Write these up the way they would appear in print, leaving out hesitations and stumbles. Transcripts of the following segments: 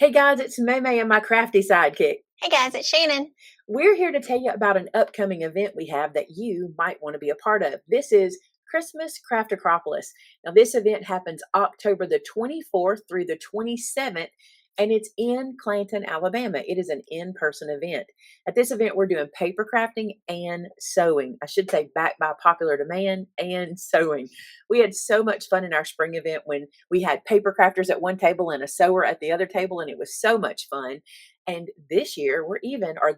Hey guys, it's Maymay and my crafty sidekick. Hey guys, it's Shannon. We're here to tell you about an upcoming event we have that you might want to be a part of. This is Christmas Craft-A-Cropolis. Now, this event happens October the 24th through the 27th, and it's in Clanton, Alabama. It is an in-person event. At this event, we're doing paper crafting and sewing. I should say backed by popular demand and sewing. We had so much fun in our spring event when we had paper crafters at one table and a sewer at the other table, and it was so much fun. And this year,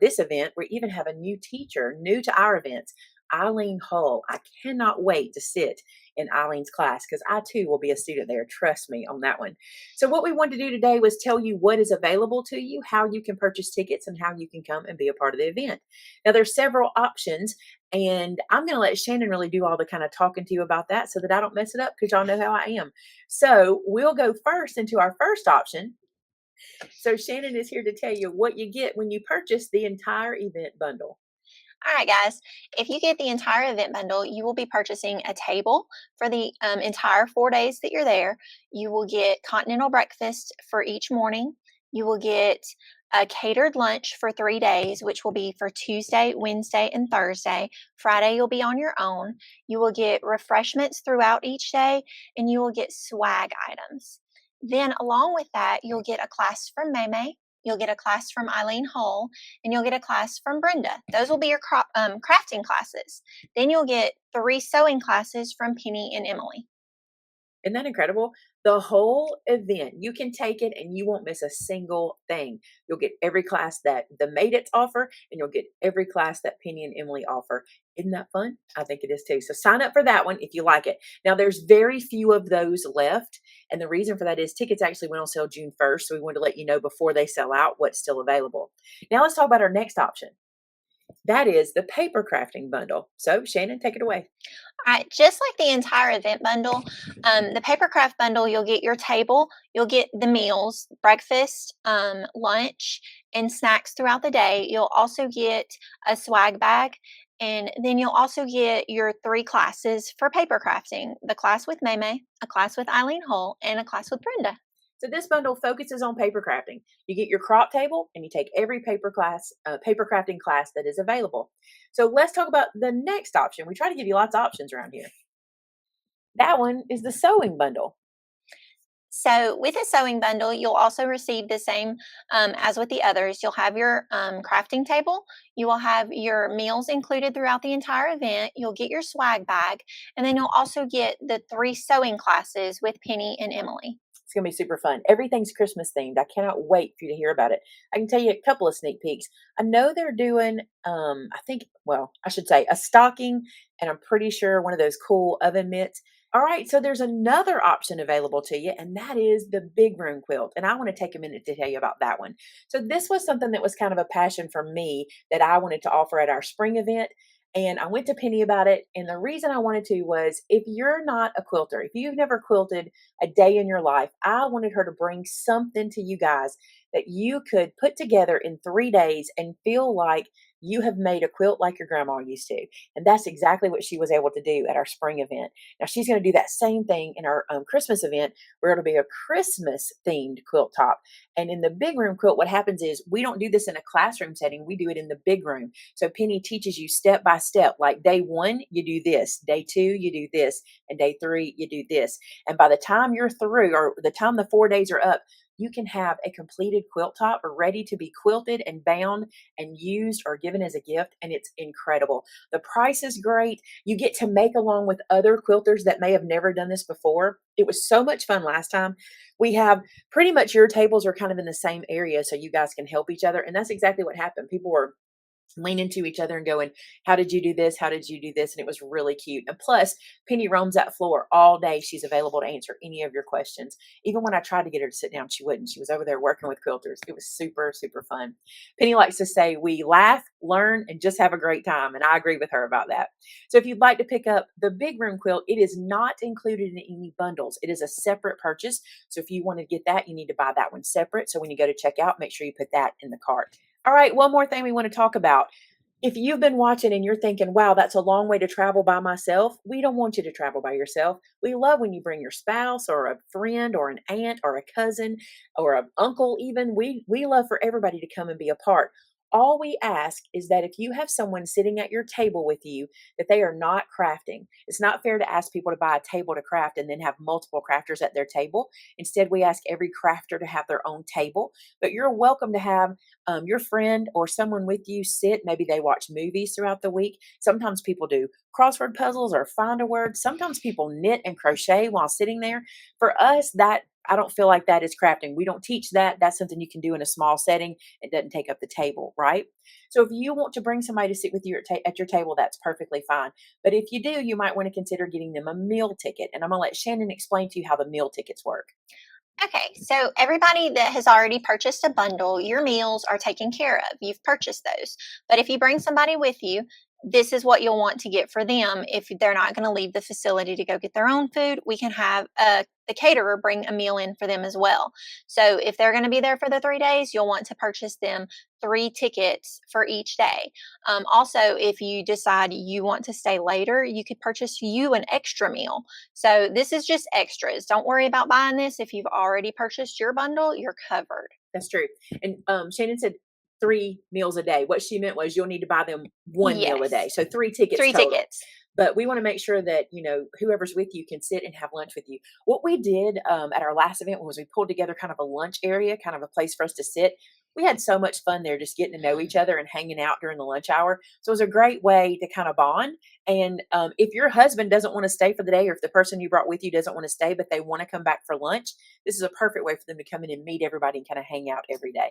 this event, we even have a new teacher, new to our events, Eileen Hull. I cannot wait to sit in Eileen's class because I too will be a student there. Trust me on that one. So, what we wanted to do today was tell you what is available to you, how you can purchase tickets, and how you can come and be a part of the event. Now, there's several options, and I'm going to let Shannon really do all the kind of talking to you about that so that I don't mess it up because y'all know how I am. So, we'll go first into our first option. So Shannon is here to tell you what you get when you purchase the entire event bundle. All right, guys, if you get the entire event bundle, you will be purchasing a table for the entire 4 days that you're there. You will get continental breakfast for each morning. You will get a catered lunch for 3 days, which will be for Tuesday, Wednesday, and Thursday. Friday, you'll be on your own. You will get refreshments throughout each day, and you will get swag items. Then, along with that, you'll get a class from Maymay, you'll get a class from Eileen Hull, and you'll get a class from Brenda. Those will be your crafting classes. Then you'll get 3 sewing classes from Penny and Emily. Isn't that incredible? The whole event, you can take it and you won't miss a single thing. You'll get every class that the Made It's offer, and you'll get every class that Penny and Emily offer. Isn't that fun? I think it is too. So sign up for that one if you like it. Now, there's very few of those left. And the reason for that is tickets actually went on sale June 1st. So we wanted to let you know before they sell out what's still available. Now, let's talk about our next option. That is the paper crafting bundle. So, Shannon, take it away. All right, just like the entire event bundle, the paper craft bundle, you'll get your table, you'll get the meals, breakfast, lunch, and snacks throughout the day. You'll also get a swag bag, and then you'll also get your 3 classes for paper crafting: the class with Maymay, a class with Eileen Hull, and a class with Brenda. So this bundle focuses on paper crafting. You get your crop table and you take every paper crafting class that is available. So let's talk about the next option. We try to give you lots of options around here. That one is the sewing bundle. So with a sewing bundle, you'll also receive the same as with the others. You'll have your crafting table. You will have your meals included throughout the entire event. You'll get your swag bag. And then you'll also get the 3 sewing classes with Penny and Emily. It's going to be super fun. Everything's Christmas themed. I cannot wait for you to hear about it. I can tell you a couple of sneak peeks. I know they're doing, I should say a stocking, and I'm pretty sure one of those cool oven mitts. All right, so there's another option available to you, and that is the big room quilt. And I want to take a minute to tell you about that one. So this was something that was kind of a passion for me that I wanted to offer at our spring event. And I went to Penny about it. And the reason I wanted to was if you're not a quilter, if you've never quilted a day in your life, I wanted her to bring something to you guys that you could put together in 3 days and feel like you have made a quilt like your grandma used to. And that's exactly what she was able to do at our spring event. Now she's going to do that same thing in our Christmas event, where it'll be a Christmas themed quilt top. And in the big room quilt, what happens is we don't do this in a classroom setting. We do it in the big room. So Penny teaches you step by step, like day 1, you do this, day 2, you do this, and day 3, you do this. And by the time you're through, or the time the 4 days are up, you can have a completed quilt top ready to be quilted and bound and used or given as a gift. And it's incredible. The price is great. You get to make along with other quilters that may have never done this before. It was so much fun last time. We have pretty much your tables are kind of in the same area so you guys can help each other. And that's exactly what happened. People were leaning to each other and going, how did you do this? How did you do this? And it was really cute. And plus, Penny roams that floor all day. She's available to answer any of your questions. Even when I tried to get her to sit down, she wouldn't. She was over there working with quilters. It was super, super fun. Penny likes to say, we laugh, learn, and just have a great time. And I agree with her about that. So if you'd like to pick up the big room quilt, it is not included in any bundles. It is a separate purchase. So if you want to get that, you need to buy that one separate. So when you go to checkout, make sure you put that in the cart. All right, one more thing we want to talk about. If you've been watching and you're thinking, wow, that's a long way to travel by myself, we don't want you to travel by yourself. We love when you bring your spouse or a friend or an aunt or a cousin or an uncle, even. We love for everybody to come and be a part. All we ask is that if you have someone sitting at your table with you, that they are not crafting. It's not fair to ask people to buy a table to craft and then have multiple crafters at their table. Instead, we ask every crafter to have their own table. But you're welcome to have your friend or someone with you sit. Maybe they watch movies throughout the week. Sometimes people do crossword puzzles or find a word. Sometimes people knit and crochet while sitting there. For us, that I don't feel like that is crafting. We don't teach that. That's something you can do in a small setting. It doesn't take up the table, right? So if you want to bring somebody to sit with you at your table, that's perfectly fine. But if you do, you might want to consider getting them a meal ticket. And I'm going to let Shannon explain to you how the meal tickets work. Okay, so everybody that has already purchased a bundle, your meals are taken care of. You've purchased those. But if you bring somebody with you, this is what you'll want to get for them. If they're not going to leave the facility to go get their own food, we can have the caterer bring a meal in for them as well. So if they're going to be there for the 3 days, you'll want to purchase them 3 tickets for each day. Also, if you decide you want to stay later, you could purchase you an extra meal. So this is just extras. Don't worry about buying this. If you've already purchased your bundle, you're covered. That's true. And Shannon said 3 meals a day. What she meant was you'll need to buy them 1 meal a day. Yes, So 3 tickets three total. tickets. But we want to make sure that, whoever's with you can sit and have lunch with you. What we did at our last event was we pulled together kind of a lunch area, kind of a place for us to sit. We had so much fun there just getting to know each other and hanging out during the lunch hour. So it was a great way to kind of bond. And if your husband doesn't want to stay for the day, or if the person you brought with you doesn't want to stay, but they want to come back for lunch, this is a perfect way for them to come in and meet everybody and kind of hang out every day.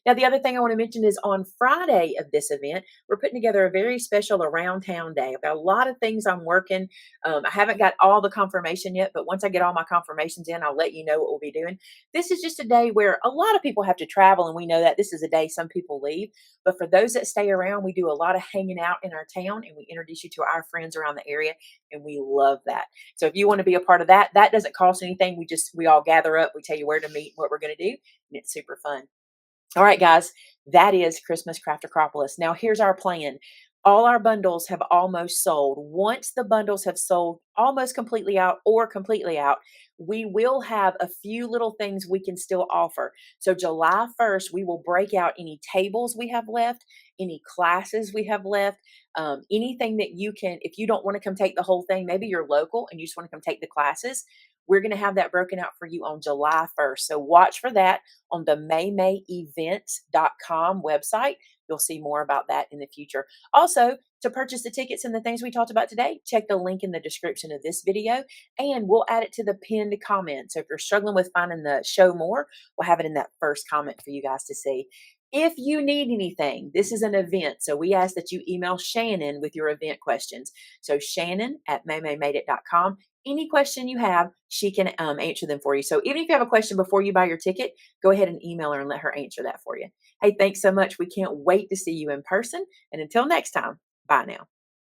Now, the other thing I want to mention is on Friday of this event, we're putting together a very special around town day. I've got a lot of things I'm working. I haven't got all the confirmation yet, but once I get all my confirmations in, I'll let you know what we'll be doing. This is just a day where a lot of people have to travel, and we know that this is a day some people leave. But for those that stay around, we do a lot of hanging out in our town, and we introduce you to our friends around the area, and we love that. So if you want to be a part of that, that doesn't cost anything. We all gather up, we tell you where to meet, what we're going to do, and it's super fun. All right, guys, that is Christmas Craft-A-Cropolis. Now, here's our plan. All our bundles have almost sold. Once the bundles have sold almost completely out or completely out, we will have a few little things we can still offer. So July 1st, we will break out any tables we have left, any classes we have left, anything that you can, if you don't want to come take the whole thing, maybe you're local and you just want to come take the classes, we're going to have that broken out for you on July 1st. So watch for that on the MaymayEvents.com website. You'll see more about that in the future. Also, to purchase the tickets and the things we talked about today, check the link in the description of this video, and we'll add it to the pinned comment. So if you're struggling with finding the show more, we'll have it in that first comment for you guys to see. If you need anything, this is an event, so we ask that you email Shannon with your event questions. So Shannon at MaymayMadeIt.com. Any question you have, she can answer them for you. So even if you have a question before you buy your ticket, go ahead and email her and let her answer that for you. Hey, thanks so much. We can't wait to see you in person. And until next time, bye now.